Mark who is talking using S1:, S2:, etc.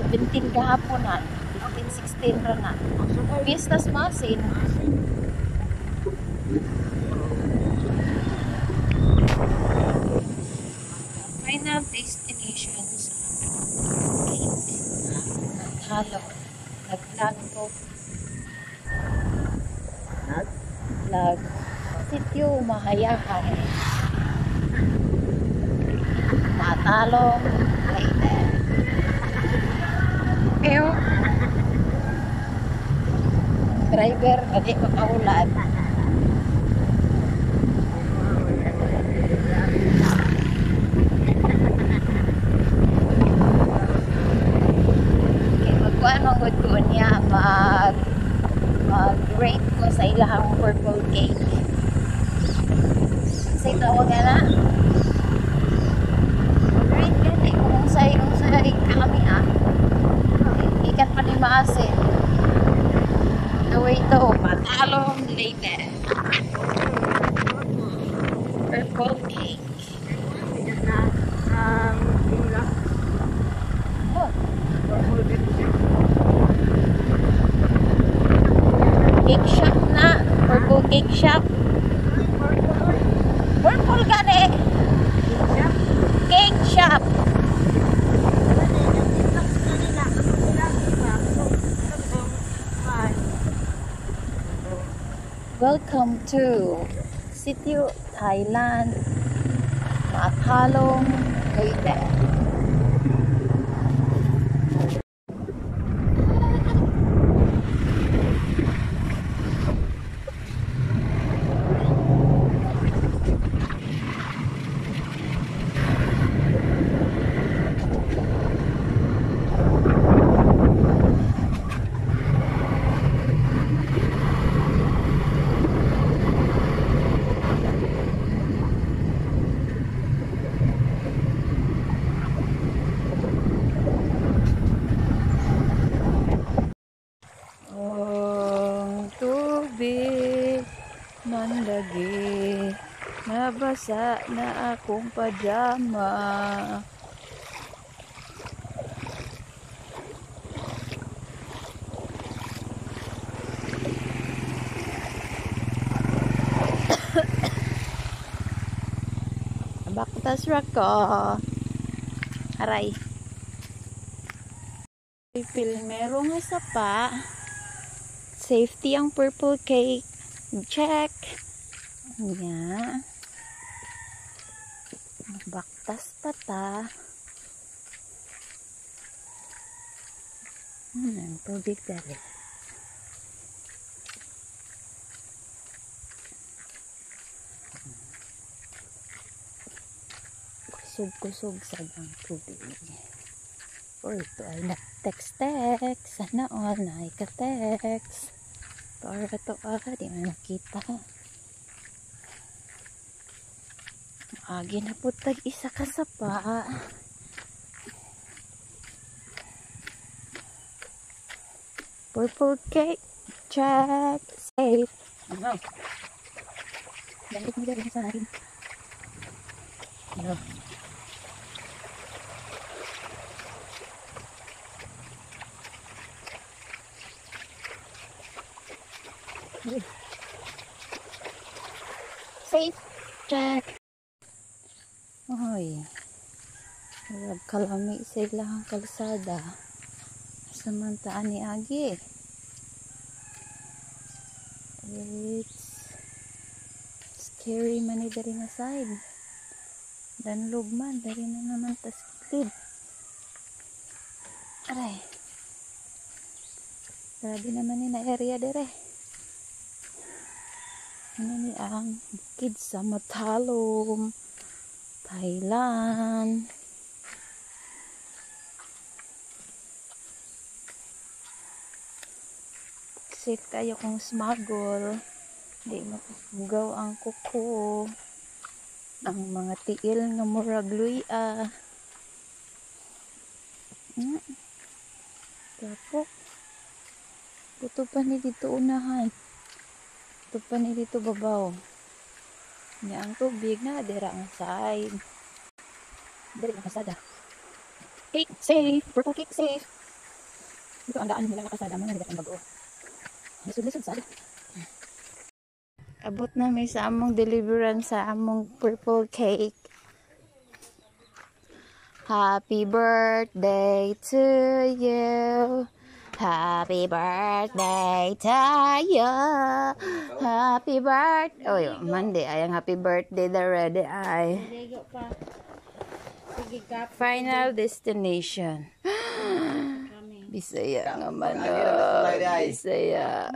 S1: 17 gahapon na. 15, 16 ra na. Fiestas Masin. Final destination sa cake. Naghalo. Nag-vlog ko. Vlog. Sityo Mahayahan. Matalong. Leyte. Pero driver hindi makaulan. Magkuhan ko niya mag-rate ko sa ilahang purple cake. Say tawag na rate gani kung say kami ikan pa ni maasin. Away to Matalong Leyte purple cake. Cake shop na. Purple cake shop. Purple gani. Cake shop. Welcome to Sitio Thailand, Matalong Leyte. Mandagi, nabasa na akong pajama. Baktas rako. Aray. Filmero nga sapa. Safety ang purple cake. Check. Nya. Baktas pa ta. Ang tubig dari. Kusog-kusog sa ang tubig. O ito ay na-text-text. Sana all na ika-text. Para ito di mo nakita. Na po tag-isa ka sa pa. Purple cake. Check. Safe. Ano? Langit mo dyan sa akin. Ano? Safe. Check. Oy. Huwag kalami sa ilang kalsada. Samantaan ni Agi. It's scary man dari na side. Dan lugman dari na naman taskilid. Aray. Grabe naman ni na area dere. Ano ni ang bukid sa Matalong Thailand. Safe kayo kung smuggle. Hindi mapugaw ang kuko. Ang mga tiil nga murag luya. Tapos buto pa ni dito unahan. Buto pa ni dito babaw. Nya ang tubig na dira ang side. Dira ang kasada. Cake safe, purple cake safe. Ito ang daan nila nakasada mo na ang bago. Lisod-lisod sa. Abot na may sa among deliverance sa among purple cake. Happy birthday to you. Happy birthday to you. Happy birthday. Oh, Monday ayang happy birthday the ready ay. Final destination. Bisaya nga man. Bisaya.